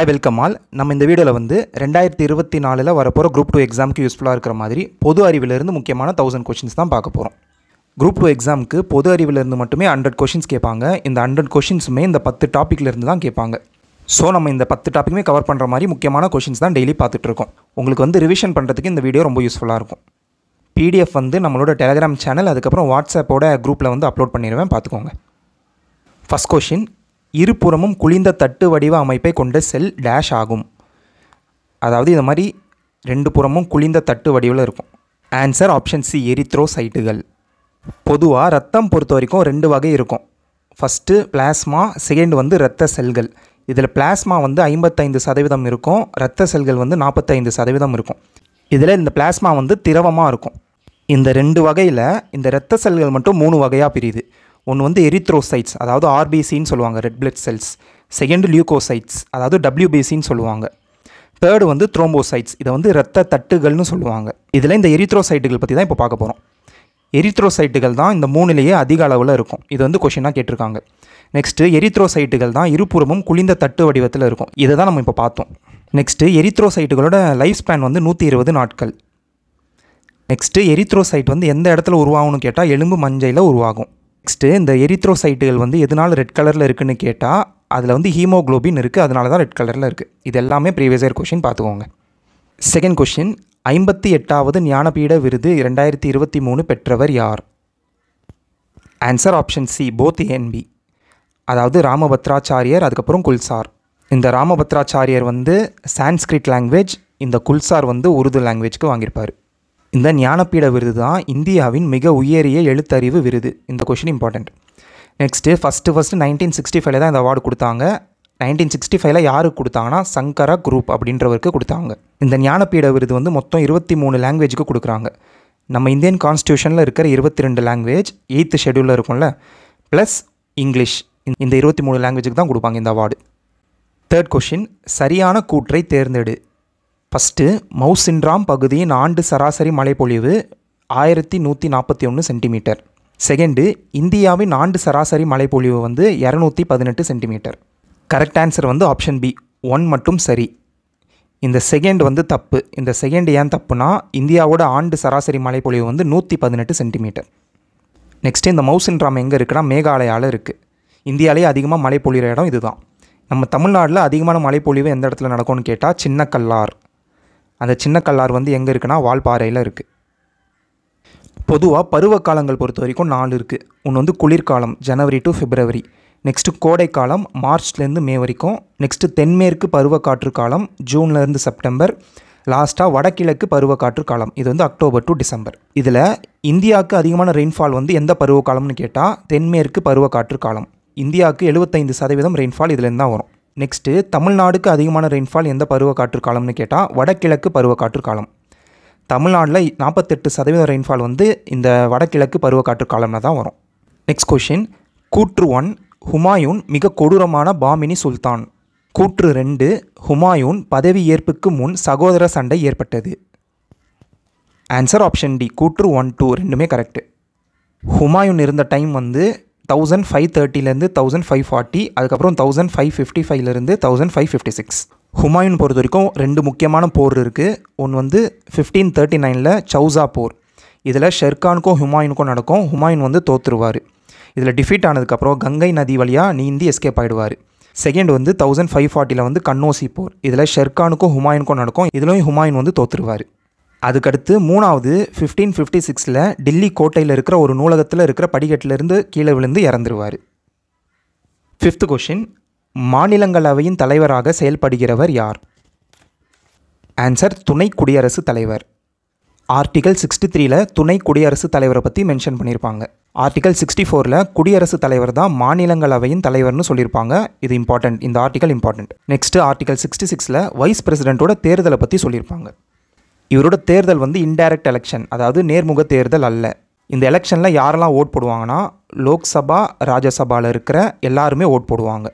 Hi welcome all. நம்ம இந்த வீடியோவில் வந்து 2024 வரப்போகிற குரூப் 2 எக்ஸாமுக்கு யூஸ்ஃபுல்லாக இருக்கிற மாதிரி பொது அறிவிலிருந்து முக்கியமான 1000 கொஷின்ஸ் தான் பார்க்க போகிறோம். குரூப் 2 எக்ஸாமுக்கு பொது அறிவிலிருந்து மட்டுமே 100 கொஷின்ஸ் கேட்பாங்க. இந்த 100 கொஷின்ஸுமே இந்த 10 டாப்பிக்லேருந்து தான் கேட்பாங்க. ஸோ நம்ம இந்த 10 டாப்பிக்குமே கவர் பண்ணுற மாதிரி முக்கியமான கொஷின்ஸ் தான் டெய்லி பார்த்துட்ருக்கோம். உங்களுக்கு வந்து ரிவிஷன் பண்ணுறதுக்கு இந்த வீடியோ ரொம்ப யூஸ்ஃபுல்லாக இருக்கும். PDF வந்து நம்மளோட டெலிகிராம் சேனல் அதுக்கப்புறம் வாட்ஸ்அப்போட குரூப்பில் வந்து அப்லோட் பண்ணிடுவேன், பார்த்துக்கோங்க. ஃபஸ்ட் கொஷின், இருபுறமும் குளிந்த தட்டு வடிவ அமைப்பை கொண்ட செல் டேஷ் ஆகும். அதாவது இது மாதிரி ரெண்டு புறமும் குளிந்த தட்டு வடிவில் இருக்கும். ஆன்சர் ஆப்ஷன் சி, எரித்ரோசைட்டுகள். பொதுவாக ரத்தம் பொறுத்த வரைக்கும் 2 வகை இருக்கும். ஃபஸ்ட்டு பிளாஸ்மா, செகண்ட் வந்து இரத்த செல்கள். இதில் பிளாஸ்மா வந்து 55% இருக்கும், இரத்த செல்கள் வந்து 45% இருக்கும். இதில் இந்த பிளாஸ்மா வந்து திரவமாக இருக்கும். இந்த 2 வகையில் இந்த இரத்த செல்கள் மட்டும் 3 வகையாக பிரியுது. ஒன்று வந்து எரித்ரோசைட்ஸ், அதாவது RBCன்னு சொல்லுவாங்க, red blood cells. Second leukocytes, அதாவது WBCன்னு சொல்லுவாங்க. தேர்டு வந்து த்ரோம்போசைட்ஸ், இதை வந்து இரத்த தட்டுகள்னு சொல்லுவாங்க. இதில் இந்த எரித்ரோசைட்டுகள் பற்றி தான் இப்போ பார்க்க போகிறோம். எரித்ரோசைட்டுகள் தான் இந்த 3லேயே அதிக அளவில் இருக்கும். இது வந்து கொஷினாக கேட்டிருக்காங்க. நெக்ஸ்ட்டு எரித்ரோசைட்டுகள் தான் இருபுறமும் குளிந்த தட்டு வடிவத்தில் இருக்கும். இதை தான் நம்ம இப்போ பார்த்தோம். நெக்ஸ்ட்டு எரித்ரோசைட்டுகளோட லைஃப் ஸ்பேன் வந்து 120 நாட்கள். நெக்ஸ்ட்டு எரித்ரோசைட் வந்து எந்த இடத்துல உருவாகும்னு கேட்டால் எலும்பு மஞ்சையில் உருவாகும். நெக்ஸ்ட்டு இந்த எரித்ரோசைட்டுகள் வந்து எதனால் ரெட் கலரில் இருக்குதுன்னு கேட்டால் அதில் வந்து ஹீமோக்ளோபின் இருக்குது, அதனால தான் ரெட் கலரில் இருக்குது. இது எல்லாமே ப்ரீவியஸ் இயர் கொஷின், பார்த்துக்கோங்க. செகண்ட் கொஷின், 58வது ஞானபீட விருது 2023 பெற்றவர் யார்? Answer option C, both ANB. அதாவது ராமபத்ராச்சாரியர் அதுக்கப்புறம் குல்சார். இந்த ராமபத்ராச்சாரியர் வந்து சான்ஸ்கிரிட் லாங்குவேஜ், இந்த குல்சார் வந்து உருது லாங்குவேஜ்க்கு வாங்கியிருப்பார். இந்த ஞானபீட விருது தான் இந்தியாவின் மிக உயரிய எழுத்தறிவு விருது. இந்த கொஷின் இம்பார்ட்டண்ட். நெக்ஸ்ட்டு ஃபஸ்ட்டு 1965 தான் இந்த அவார்டு கொடுத்தாங்க. 1965 யாருக்கு கொடுத்தாங்கன்னா சங்கரா குரூப் அப்படின்றவருக்கு கொடுத்தாங்க. இந்த ஞானபீட விருது வந்து மொத்தம் 23 லாங்குவேஜுக்கு கொடுக்குறாங்க. நம்ம இந்தியன் கான்ஸ்டியூஷனில் இருக்கிற 22 லாங்குவேஜ் 8th ஷெடியூலில் இருக்கும்ல, ப்ளஸ் இங்கிலீஷ், இந்த 23 லாங்குவேஜுக்கு தான் கொடுப்பாங்க இந்த அவார்டு. தேர்ட் கொஷின், சரியான கூற்றை தேர்ந்தெடு. ஃபஸ்ட்டு, மவுஸ் சின்ட்ராம் பகுதியின் ஆண்டு சராசரி மழைப்பொழிவு 1141 சென்டிமீட்டர். செகண்டு, இந்தியாவின் ஆண்டு சராசரி மழைப்பொழிவு வந்து 218 சென்டிமீட்டர். கரெக்ட் ஆன்சர் வந்து ஆப்ஷன் பி, 1 மட்டும் சரி. இந்த செகண்ட் வந்து தப்பு. இந்த செகண்ட் ஏன் தப்புனா, இந்தியாவோட ஆண்டு சராசரி மழைப்பொழிவு வந்து 118 சென்டிமீட்டர். நெக்ஸ்ட்டு, இந்த மவுஸ் சின்ட்ராம் எங்கே இருக்குன்னா மேகாலயாவில் இருக்குது. இந்தியாவிலே அதிகமாக மழை பொழிகிற இடம் இதுதான். நம்ம தமிழ்நாட்டில் அதிகமான மழைப்பொழிவு எந்த இடத்துல நடக்கும்னு கேட்டால் சின்ன கல்லார். அந்த சின்ன கல்லார் வந்து எங்கே இருக்குன்னா வால்பாறையில் இருக்குது. பொதுவாக பருவ காலங்கள் பொறுத்த வரைக்கும் 4 இருக்குது. ஒன்று வந்து குளிர்காலம், ஜனவரி டு பிப்ரவரி. நெக்ஸ்ட்டு கோடைக்காலம், மார்ச்லேருந்து மே வரைக்கும். நெக்ஸ்ட்டு தென்மேற்கு பருவக்காற்று காலம், ஜூன்லேருந்து செப்டம்பர். லாஸ்ட்டாக வடகிழக்கு பருவக்காற்று காலம், இது வந்து அக்டோபர் டு டிசம்பர். இதில் இந்தியாவுக்கு அதிகமான ரெயின்ஃபால் வந்து எந்த பருவ காலம்னு கேட்டால் தென்மேற்கு பருவக்காற்று காலம். இந்தியாவுக்கு 75% ரெயின்ஃபால் இதுலேருந்து தான் வரும். நெக்ஸ்ட்டு, தமிழ்நாடுக்கு அதிகமான ரெயின்ஃபால் எந்த பருவக்காற்று காலம்னு கேட்டால் வடகிழக்கு பருவக்காற்று காலம். தமிழ்நாட்டில் 48% ரெயின்ஃபால் வந்து இந்த வடகிழக்கு பருவக்காற்று காலம்ல தான் வரும். நெக்ஸ்ட் கொஷின், கூற்று 1, ஹுமாயூன் மிக கொடூரமான பாமினி சுல்தான். கூற்று 2, ஹுமாயூன் பதவி ஏற்புக்கு முன் சகோதர சண்டை ஏற்பட்டது. ஆன்சர் ஆப்ஷன் டி, கூற்று 1, 2 ரெண்டுமே கரெக்டு. ஹுமாயூன் இருந்த டைம் வந்து 1530 1540, அதுக்கப்புறம் 1555 1556. ஹுமாயூன் பொறுத்த வரைக்கும் 2 முக்கியமான போர் இருக்குது. ஒன்று வந்து 1539 சௌசா போர். இதில் ஷெர்கானுக்கும் ஹுமாயூனுக்கும் நடக்கும். ஹுமாயூன் வந்து தோற்றுருவார். இதில் டிஃபீட் ஆனதுக்கப்புறம் கங்கை நதி வழியாக நீந்தி எஸ்கேப் ஆகிடுவார். செகண்ட் வந்து 1540 வந்து கன்னோசி போர். இதில் ஷெர்கானுக்கும் ஹுமாயூனுக்கும் நடக்கும். இதுலையும் ஹுமாயூன் வந்து தோற்றுருவார். அதுக்கடுத்து மூணாவது 1556 டில்லி கோட்டையில் இருக்கிற ஒரு நூலகத்தில் இருக்கிற படிக்கட்டிலிருந்து கீழே விழுந்து இறந்துருவார். ஃபிஃப்த் கொஷின், மாநிலங்களவையின் தலைவராக செயல்படுகிறவர் யார்? ஆன்சர் துணை குடியரசுத் தலைவர். ஆர்டிகல் 63 துணை குடியரசுத் தலைவரை பற்றி மென்ஷன் பண்ணியிருப்பாங்க. ஆர்டிகல் 64 குடியரசுத் தலைவர் தான் மாநிலங்களவையின் தலைவர்னு சொல்லியிருப்பாங்க. இது இம்பார்ட்டன்ட், இந்த article important. Next article 66 vice பிரசிடென்ட்டோட தேர்தலை பற்றி சொல்லியிருப்பாங்க. இவரோட தேர்தல் வந்து இன்டைரக்ட் எலெக்ஷன், அதாவது நேர்முக தேர்தல் அல்ல. இந்த எலெக்ஷனில் யாரெல்லாம் ஓட் போடுவாங்கன்னா லோக்சபா ராஜ்யசபாவில் இருக்கிற எல்லாருமே ஓட் போடுவாங்க.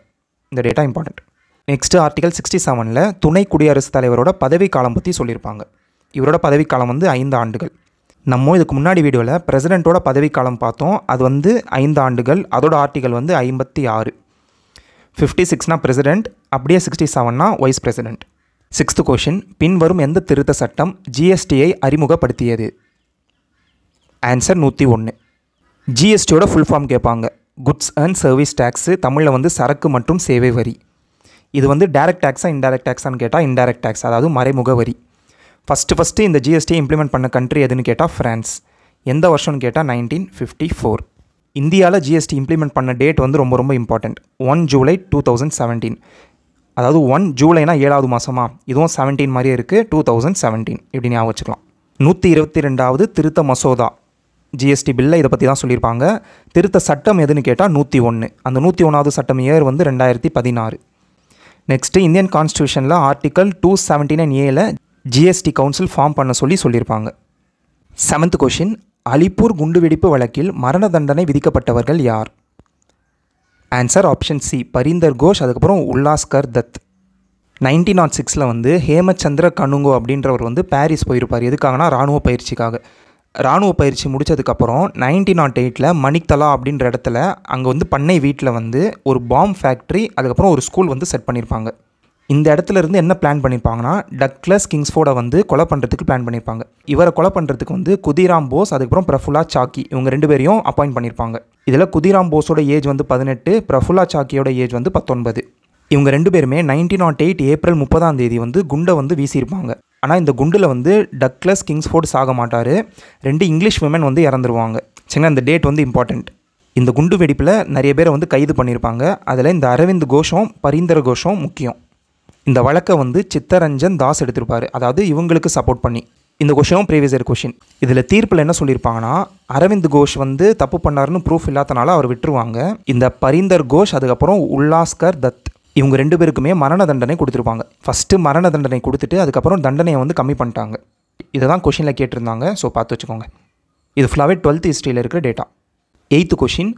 இந்த டேட்டா இம்பார்ட்டன்ட். நெக்ஸ்ட்டு ஆர்டிகல் 67 துணை குடியரசுத் தலைவரோட பதவி காலம் பற்றி சொல்லியிருப்பாங்க. இவரோட பதவிக்காலம் வந்து 5 ஆண்டுகள். நம்ம இதுக்கு முன்னாடி வீடியோவில் பிரசிடெண்ட்டோட பதவிக்காலம் பார்த்தோம். அது வந்து 5 ஆண்டுகள். அதோட ஆர்டிகல் வந்து 56. 56னா பிரசிடென்ட், அப்படியே 67னா வைஸ் பிரசிடென்ட். 6th கொஷின், பின்வரும் எந்த திருத்த சட்டம் ஜிஎஸ்டியை அறிமுகப்படுத்தியது? ஆன்சர் 101. ஜிஎஸ்டியோட ஃபுல் ஃபார்ம் கேட்பாங்க. குட்ஸ் அண்ட் சர்வீஸ் டேக்ஸு, தமிழில் வந்து சரக்கு மற்றும் சேவை வரி. இது வந்து டைரக்ட் டேக்ஸா இன்டைரக்ட் டேக்ஸான்னு கேட்டால் இன்டைரக்ட் டேக்ஸ், அதாவது மறைமுக வரி. ஃபஸ்ட்டு இந்த ஜிஎஸ்டியை இம்ப்ளிமெண்ட் பண்ண கண்ட்ரி எதுன்னு கேட்டால் ஃப்ரான்ஸ். எந்த வருஷம்னு கேட்டால் 1954. இந்தியாவில் ஜிஎஸ்டி இம்ப்ளிமெண்ட் பண்ண டேட் வந்து ரொம்ப ரொம்ப இம்பார்ட்டண்ட். 1 ஜூலை 2017. அதாவது 1 ஜூலைனா 7வது மாதமா, இதுவும் 17 மாதிரியே இருக்குது, 2017 இப்படி ஞாபகம் வச்சுக்கலாம். 122வது திருத்த மசோதா ஜிஎஸ்டி பில்லை இதை பற்றி தான் சொல்லியிருப்பாங்க. திருத்த சட்டம் எதுன்னு கேட்டால் 101. அந்த 101வது சட்டம் இயர் வந்து 2016. நெக்ஸ்ட்டு இந்தியன் கான்ஸ்டியூஷனில் article 279A GST council form பண்ண சொல்லியிருப்பாங்க. 7th கொஷின், அலிப்பூர் குண்டுவெடிப்பு வழக்கில் மரண தண்டனை விதிக்கப்பட்டவர்கள் யார்? Answer option C, Barinder Ghosh, அதுக்கப்புறம் உல்லாஸ்கர் தத். 1906 வந்து ஹேமச்சந்திர கனுங்கோ அப்படின்றவர் வந்து பாரிஸ் போயிருப்பார். எதுக்காகனா இராணுவ பயிற்சிக்காக. இராணுவ பயிற்சி முடித்ததுக்கப்புறம் 1908 மணிக்தலா அப்படின்ற இடத்துல அங்கே வந்து பண்ணை வீட்டில் வந்து ஒரு பாம் ஃபேக்ட்ரி, அதுக்கப்புறம் ஒரு ஸ்கூல் வந்து செட் பண்ணியிருப்பாங்க. இந்த இடத்துல இருந்து என்ன பிளான் பண்ணியிருப்பாங்கன்னா, டக்ளஸ் கிங்ஸ்ஃபோர்டை வந்து கொலை பண்ணுறதுக்கு பிளான் பண்ணியிருப்பாங்க. இவரை கொலை பண்ணுறதுக்கு வந்து குதிராம் போஸ், அதுக்கப்புறம் பிரஃபுல்லா சாக்கி, இவங்க 2 பேரையும் அப்பாயிண்ட் பண்ணியிருப்பாங்க. இதில் குதிராம் போஸோட ஏஜ் வந்து 18, பிரஃபுல்லா சாக்கியோட ஏஜ் வந்து 19. இவங்க 2 பேருமே 1908 ஏப்ரல் 30 வந்து குண்டை வந்து வீசியிருப்பாங்க. ஆனால் இந்த குண்டில் வந்து டக்ளஸ் கிங்ஸ்ஃபோர்டு சாக மாட்டார். 2 இங்கிலீஷ் விமன் வந்து இறந்துருவாங்க. சரிங்களா, இந்த டேட் வந்து இம்பார்ட்டண்ட். இந்த குண்டு வெடிப்பில் நிறைய பேரை வந்து கைது பண்ணியிருப்பாங்க. அதில் இந்த அரவிந்த் கோஷும் பரீந்தர் கோஷும் முக்கியம். இந்த வழக்கை வந்து சித்தரஞ்சன் தாஸ் எடுத்திருப்பார், அதாவது இவங்களுக்கு சப்போர்ட் பண்ணி. இந்த கொஷினும் ப்ரீவியஸ் இயர் கொஷின். இதில் தீர்ப்பில் என்ன சொல்லியிருப்பாங்கன்னா, அரவிந்த் கோஷ் வந்து தப்பு பண்ணாருன்னு ப்ரூஃப் இல்லாதனால அவர் விட்டுருவாங்க. இந்த பரீந்தர் கோஷ் அதுக்கப்புறம் உல்லாஸ்கர் தத் இவங்க 2 பேருக்குமே மரண தண்டனை கொடுத்துருப்பாங்க. ஃபஸ்ட்டு மரண தண்டனை கொடுத்துட்டு அதுக்கப்புறம் தண்டனையை வந்து கம்மி பண்ணிட்டாங்க. இதை தான் கொஷினில் கேட்டிருந்தாங்க, ஸோ பார்த்து வச்சுக்கோங்க. இது ஃபுல்லாகவே 12th ஹிஸ்ட்ரியில் இருக்கிற டேட்டா. 8th கொஷின்,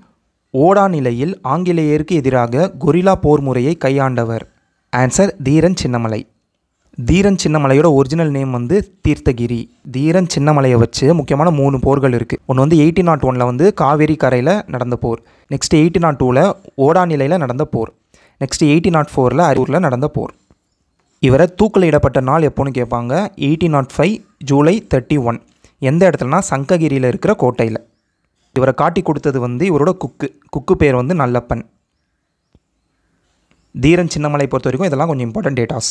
ஓடா நிலையில் ஆங்கிலேயருக்கு எதிராக கொரில்லா போர் முறையை கையாண்டவர்? ஆன்சர் தீரன் சின்னமலை. தீரன் சின்னமலையோட ஒரிஜினல் நேம் வந்து தீர்த்தகிரி. தீரன் சின்னமலையை வச்சு முக்கியமான 3 போர்கள் இருக்குது. ஒன்று வந்து 1801 வந்து காவேரி கரையில் நடந்த போர். நெக்ஸ்ட் 1802 ஓடா நிலையில் நடந்த போர். நெக்ஸ்ட் 1804 அரூரில் நடந்த போர். இவரை தூக்கில் இடப்பட்ட நாள் எப்போன்னு கேட்பாங்க. 1805 ஜூலை 31. எந்த இடத்துலனா சங்ககிரியில் இருக்கிற கோட்டையில். இவரை காட்டி கொடுத்தது வந்து இவரோட குக்கு பேர் வந்து நல்லப்பன். தீரன் சின்னமலை பொறுத்த வரைக்கும் இதெல்லாம் கொஞ்சம் இம்பார்ட்டன்ட் டேட்டாஸ்.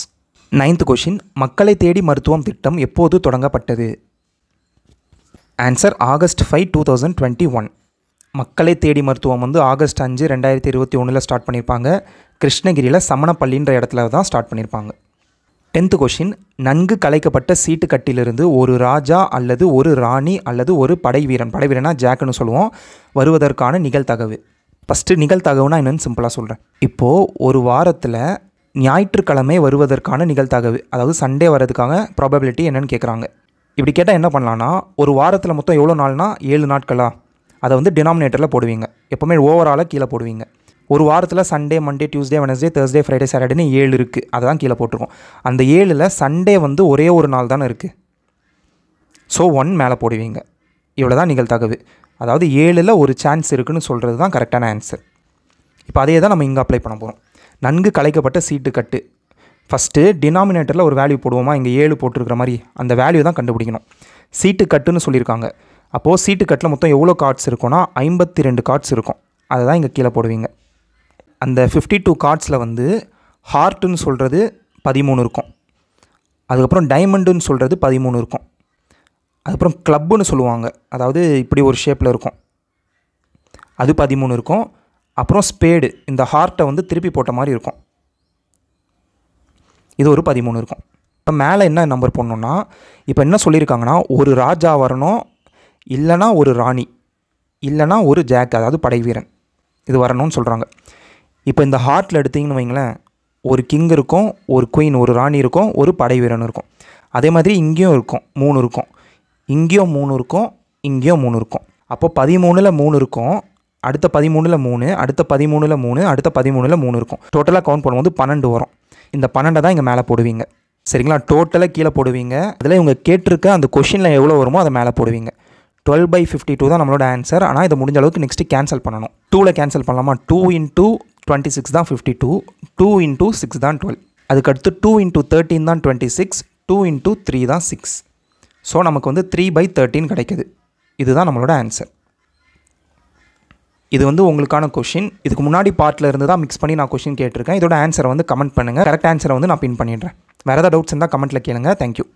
9th கொஷின், மக்களை தேடி மருத்துவம் திட்டம் எப்போது தொடங்கப்பட்டது? Answer August 5, 2021. மக்களை தேடி மருத்துவம் வந்து ஆகஸ்ட் 5, 2021 ஸ்டார்ட் பண்ணியிருப்பாங்க. கிருஷ்ணகிரியில் சமணப்பள்ளின்ற இடத்துல தான் ஸ்டார்ட் பண்ணியிருப்பாங்க. 10th கொஷின், நன்கு கலைக்கப்பட்ட சீட்டு கட்டிலிருந்து ஒரு ராஜா அல்லது ஒரு ராணி அல்லது ஒரு படைவீரனா ஜாக்குன்னு சொல்லுவோம், வருவதற்கான நிகழ்தகவு. ஃபஸ்ட்டு நிகழ்தகவுனா என்னென்னு சிம்பிளாக சொல்கிறேன். இப்போது ஒரு வாரத்தில் ஞாயிற்றுக்கிழமை வருவதற்கான நிகழ்தகவு, அதாவது சண்டே வர்றதுக்காக ப்ராபபிலிட்டி என்னென்னு கேட்குறாங்க. இப்படி கேட்டால் என்ன பண்ணலான்னா, ஒரு வாரத்தில் மொத்தம் எவ்வளோ நாள்னா 7 நாட்களா, அதை வந்து டினாமினேட்டரில் போடுவீங்க. எப்போவுமே ஓவராலாக கீழே போடுவீங்க. ஒரு வாரத்தில் Sunday, Monday, Tuesday, Wednesday, Thursday, Friday, சாட்டர்டேன்னு 7 இருக்குது. அதை தான் கீழே போட்டிருக்கோம். அந்த 7ல் சண்டே வந்து ஒரே ஒரு நாள் தானே இருக்குது. ஸோ 1 மேலே போடுவீங்க. இவ்வளோ தான் நிகழ்தகவு. அதாவது 7ல் ஒரு சான்ஸ் இருக்குதுன்னு சொல்கிறது தான் கரெக்டான ஆன்சர். இப்போ அதே தான் நம்ம இங்கே அப்ளை பண்ண போகிறோம். நன்கு கலைக்கப்பட்ட சீட்டு கட்டு. ஃபஸ்ட்டு டினாமினேட்டரில் ஒரு வேல்யூ போடுவோமா, இங்கே 7 போட்டிருக்கிற மாதிரி அந்த வேல்யூ தான் கண்டுபிடிக்கணும். சீட்டு கட்டுன்னு சொல்லியிருக்காங்க. அப்போது சீட்டு கட்டில் மொத்தம் எவ்வளோ கார்ட்ஸ் இருக்கும்னா 52 கார்ட்ஸ் இருக்கும். அதை தான் இங்கே கீழே போடுவீங்க. அந்த 52 கார்ட்ஸில் வந்து ஹார்ட்டுன்னு சொல்கிறது 13 இருக்கும். அதுக்கப்புறம் டைமண்டுன்னு சொல்கிறது 13 இருக்கும். அதுக்கப்புறம் கிளப்புன்னு சொல்லுவாங்க, அதாவது இப்படி ஒரு ஷேப்பில் இருக்கும், அது 13 இருக்கும். அப்புறம் ஸ்பேடு, இந்த ஹார்ட்டை வந்து திருப்பி போட்ட மாதிரி இருக்கும், இது ஒரு 13 இருக்கும். இப்போ மேலே என்ன நம்பர் போடணுன்னா, இப்போ என்ன சொல்லியிருக்காங்கன்னா, ஒரு ராஜா வரணும், இல்லைனா ஒரு ராணி, இல்லைனா ஒரு ஜாக், அதாவது படைவீரன், இது வரணும்னு சொல்கிறாங்க. இப்போ இந்த ஹார்ட்டில் எடுத்திங்கன்னு வைங்களேன், ஒரு கிங் இருக்கும், ஒரு குயின், ஒரு ராணி இருக்கும், ஒரு படைவீரன் இருக்கும். அதே மாதிரி இங்கேயும் இருக்கும், 3 இருக்கும். இங்கேயும் 3 இருக்கும், இங்கேயும் 3 இருக்கும். அப்போ 13ல் 3 இருக்கும், அடுத்த 13ல் 3, அடுத்த 13ல் 3, அடுத்த 13ல் 3 இருக்கும். டோட்டலாக கவுண்ட் பண்ணும்போது 12 வரும். இந்த 12 தான் இங்கே மேலே போடுவீங்க. சரிங்களா, டோட்டலாக கீழே போடுவீங்க. அதில் இவங்க கேட்டிருக்க அந்த கொஷினில் எவ்வளோ வருமோ அதை மேலே போடுவீங்க. 12/52 தான் நம்மளோட ஆன்சர். ஆனால் இதை முடிஞ்ச அளவுக்கு நெக்ஸ்ட்டு கேன்சல் பண்ணணும். 2ல் கேன்சல் பண்ணலாமா? 2 × 26 தான் 52, 2 இன்ட்டு 6 தான் 12. அதுக்கடுத்து 2 இன்ட்டு 13 தான் 26, 2 இன்ட்டு 3 தான் 6. ஸோ நமக்கு வந்து 3/13 கிடைக்குது. இதுதான் நம்மளோட ஆன்சர். இது வந்து உங்களுக்கான கொஷின். இதுக்கு முன்னாடி பார்ட்டில் இருந்து தான் மிக்ஸ் பண்ணி நான் கொஷின் கேட்டிருக்கேன். இதோட ஆன்சரை வந்து கமெண்ட் பண்ணுங்கள். கரெக்ட் ஆன்சரை வந்து நான் பின் பண்ணிடுறேன். வேறு ஏதாவது டவுட்ஸ் இருந்தால் கமெண்ட்டில் கேளுங்க. தேங்க்யூ.